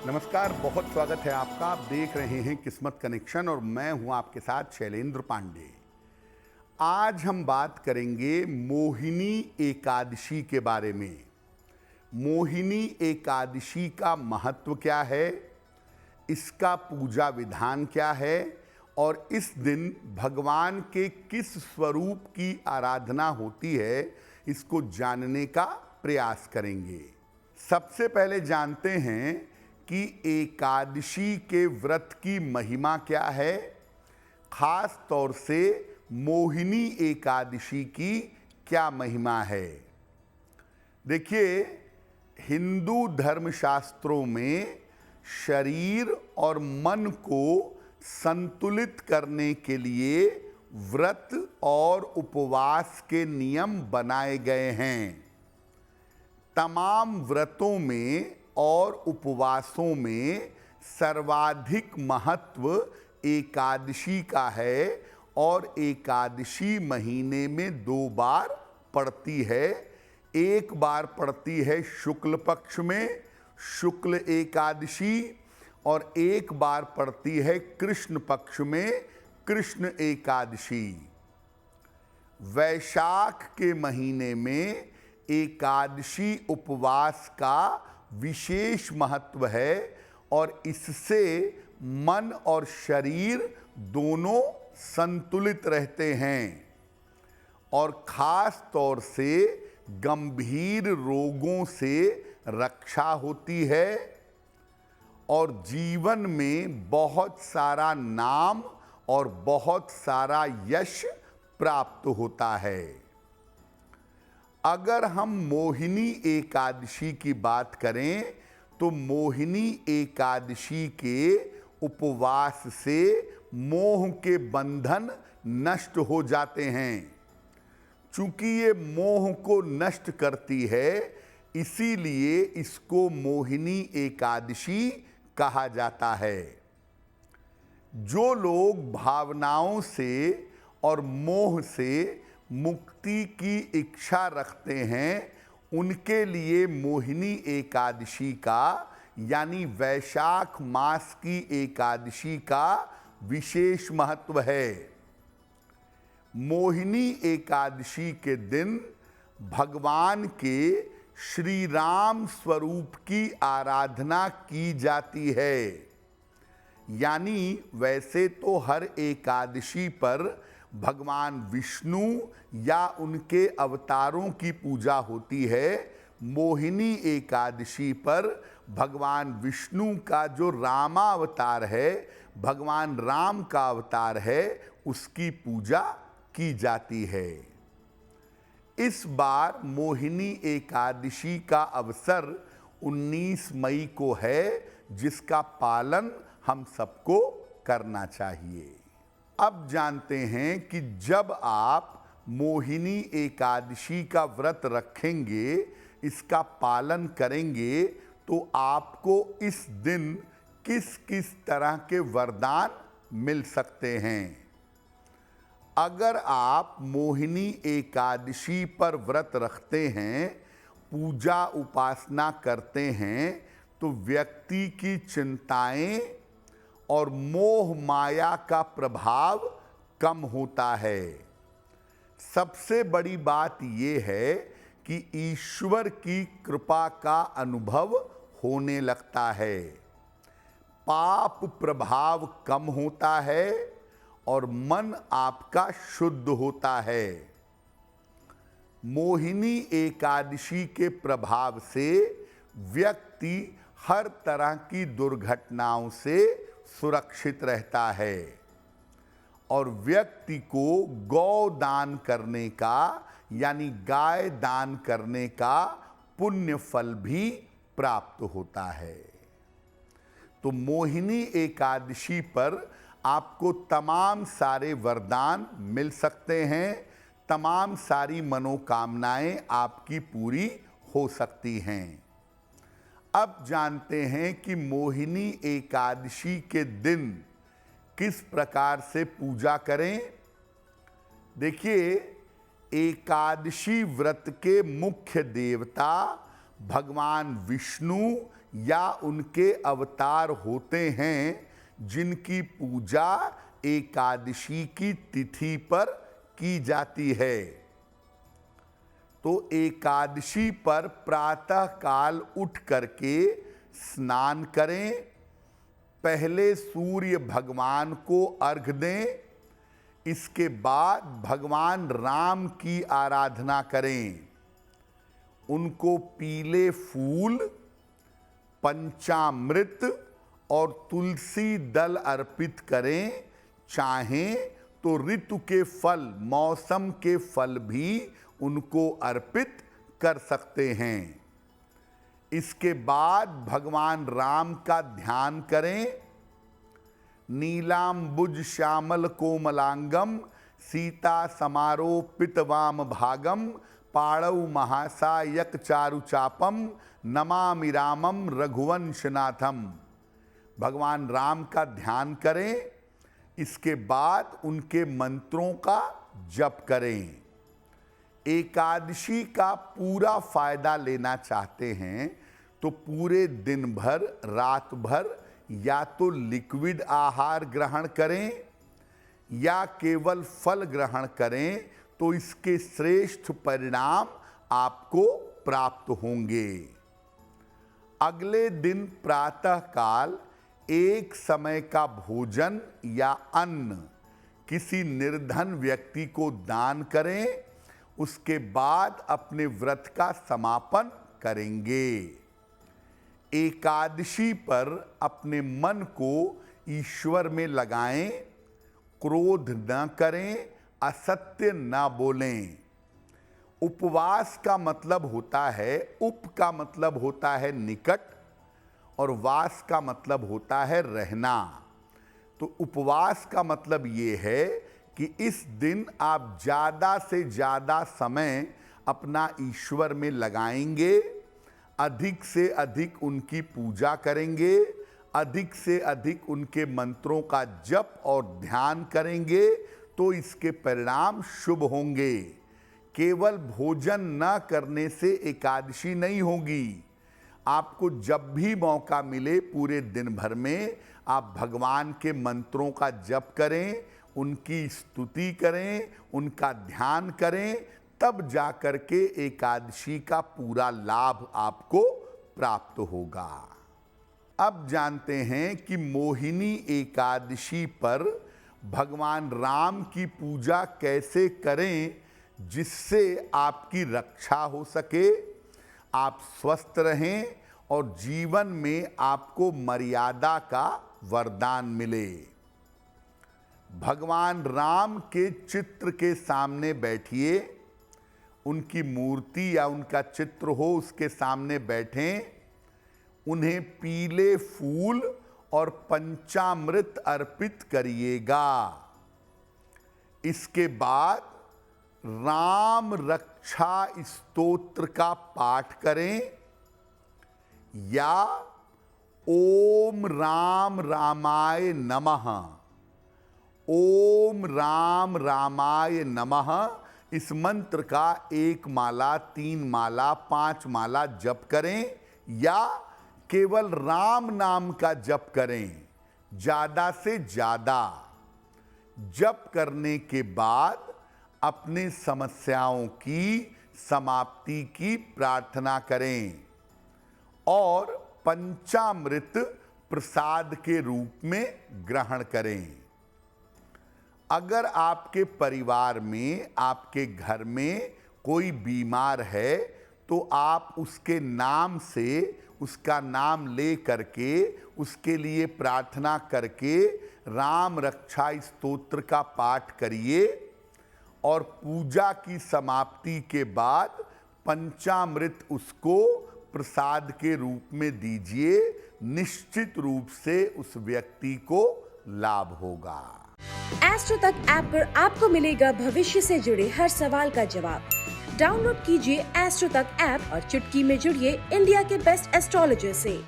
नमस्कार, बहुत स्वागत है आपका। आप देख रहे हैं किस्मत कनेक्शन और मैं हूं आपके साथ शैलेंद्र पांडे। आज हम बात करेंगे मोहिनी एकादशी के बारे में। मोहिनी एकादशी का महत्व क्या है, इसका पूजा विधान क्या है और इस दिन भगवान के किस स्वरूप की आराधना होती है, इसको जानने का प्रयास करेंगे। सबसे पहले जानते हैं कि एकादशी के व्रत की महिमा क्या है, खास तौर से मोहिनी एकादशी की क्या महिमा है। देखिए, हिंदू धर्मशास्त्रों में शरीर और मन को संतुलित करने के लिए व्रत और उपवास के नियम बनाए गए हैं। तमाम व्रतों में और उपवासों में सर्वाधिक महत्व एकादशी का है और एकादशी महीने में 2 बार पड़ती है। एक बार पड़ती है शुक्ल पक्ष में, शुक्ल एकादशी, और एक बार पड़ती है कृष्ण पक्ष में, कृष्ण एकादशी। वैशाख के महीने में एकादशी उपवास का विशेष महत्व है और इससे मन और शरीर दोनों संतुलित रहते हैं और खास तौर से गंभीर रोगों से रक्षा होती है और जीवन में बहुत सारा नाम और बहुत सारा यश प्राप्त होता है। अगर हम मोहिनी एकादशी की बात करें तो मोहिनी एकादशी के उपवास से मोह के बंधन नष्ट हो जाते हैं। चूंकि ये मोह को नष्ट करती है, इसीलिए इसको मोहिनी एकादशी कहा जाता है। जो लोग भावनाओं से और मोह से मुक्ति की इच्छा रखते हैं, उनके लिए मोहिनी एकादशी का यानी वैशाख मास की एकादशी का विशेष महत्व है। मोहिनी एकादशी के दिन भगवान के श्री राम स्वरूप की आराधना की जाती है। यानी वैसे तो हर एकादशी पर भगवान विष्णु या उनके अवतारों की पूजा होती है। मोहिनी एकादशी पर भगवान विष्णु का जो रामावतार है, भगवान राम का अवतार है, उसकी पूजा की जाती है। इस बार मोहिनी एकादशी का अवसर 19 मई को है, जिसका पालन हम सबको करना चाहिए। अब जानते हैं कि जब आप मोहिनी एकादशी का व्रत रखेंगे, इसका पालन करेंगे, तो आपको इस दिन किस किस तरह के वरदान मिल सकते हैं। अगर आप मोहिनी एकादशी पर व्रत रखते हैं, पूजा उपासना करते हैं, तो व्यक्ति की चिंताएं और मोह माया का प्रभाव कम होता है। सबसे बड़ी बात यह है कि ईश्वर की कृपा का अनुभव होने लगता है। पाप प्रभाव कम होता है और मन आपका शुद्ध होता है। मोहिनी एकादशी के प्रभाव से व्यक्ति हर तरह की दुर्घटनाओं से सुरक्षित रहता है और व्यक्ति को गौ दान करने का यानी गाय दान करने का पुण्य फल भी प्राप्त होता है। तो मोहिनी एकादशी पर आपको तमाम सारे वरदान मिल सकते हैं, तमाम सारी मनोकामनाएं आपकी पूरी हो सकती हैं। अब जानते हैं कि मोहिनी एकादशी के दिन किस प्रकार से पूजा करें। देखिए, एकादशी व्रत के मुख्य देवता भगवान विष्णु या उनके अवतार होते हैं जिनकी पूजा एकादशी की तिथि पर की जाती है। तो एकादशी पर प्रातः काल उठ करके स्नान करें, पहले सूर्य भगवान को अर्घ दें, इसके बाद भगवान राम की आराधना करें। उनको पीले फूल, पंचामृत और तुलसी दल अर्पित करें। चाहें तो ऋतु के फल, मौसम के फल भी उनको अर्पित कर सकते हैं। इसके बाद भगवान राम का ध्यान करें। नीलांबुज श्यामल कोमलांगम सीता समारोपित वाम भागम पाड़ौ महासायक चारुचापम नमामि रामम रघुवंशनाथम। भगवान राम का ध्यान करें, इसके बाद उनके मंत्रों का जप करें। एकादशी का पूरा फायदा लेना चाहते हैं तो पूरे दिन भर, रात भर या तो लिक्विड आहार ग्रहण करें या केवल फल ग्रहण करें, तो इसके श्रेष्ठ परिणाम आपको प्राप्त होंगे। अगले दिन प्रातःकाल एक समय का भोजन या अन्न किसी निर्धन व्यक्ति को दान करें, उसके बाद अपने व्रत का समापन करेंगे। एकादशी पर अपने मन को ईश्वर में लगाएं, क्रोध न करें, असत्य न बोलें। उपवास का मतलब होता है, उप का मतलब होता है निकट और वास का मतलब होता है रहना। तो उपवास का मतलब ये है कि इस दिन आप ज़्यादा से ज़्यादा समय अपना ईश्वर में लगाएंगे, अधिक से अधिक उनकी पूजा करेंगे, अधिक से अधिक उनके मंत्रों का जप और ध्यान करेंगे, तो इसके परिणाम शुभ होंगे। केवल भोजन न करने से एकादशी नहीं होगी। आपको जब भी मौका मिले पूरे दिन भर में आप भगवान के मंत्रों का जप करें, उनकी स्तुति करें, उनका ध्यान करें, तब जाकर के एकादशी का पूरा लाभ आपको प्राप्त होगा। अब जानते हैं कि मोहिनी एकादशी पर भगवान राम की पूजा कैसे करें जिससे आपकी रक्षा हो सके, आप स्वस्थ रहें और जीवन में आपको मर्यादा का वरदान मिले। भगवान राम के चित्र के सामने बैठिए, उनकी मूर्ति या उनका चित्र हो उसके सामने बैठें, उन्हें पीले फूल और पंचामृत अर्पित करिएगा। इसके बाद राम रक्षा स्तोत्र का पाठ करें या ओम राम रामाय नमः, ओम राम रामाय नमः इस मंत्र का 1 माला, 3 माला, 5 माला जप करें या केवल राम नाम का जप करें। ज़्यादा से ज़्यादा जप करने के बाद अपने समस्याओं की समाप्ति की प्रार्थना करें और पंचामृत प्रसाद के रूप में ग्रहण करें। अगर आपके परिवार में, आपके घर में कोई बीमार है तो आप उसके नाम से, उसका नाम ले करके, उसके लिए प्रार्थना करके राम रक्षा स्तोत्र का पाठ करिए और पूजा की समाप्ति के बाद पंचामृत उसको प्रसाद के रूप में दीजिए। निश्चित रूप से उस व्यक्ति को लाभ होगा। एस्ट्रो तक ऐप पर आपको मिलेगा भविष्य से जुड़े हर सवाल का जवाब। डाउनलोड कीजिए एस्ट्रो तक ऐप और चुटकी में जुड़िए इंडिया के बेस्ट एस्ट्रोलॉजर से।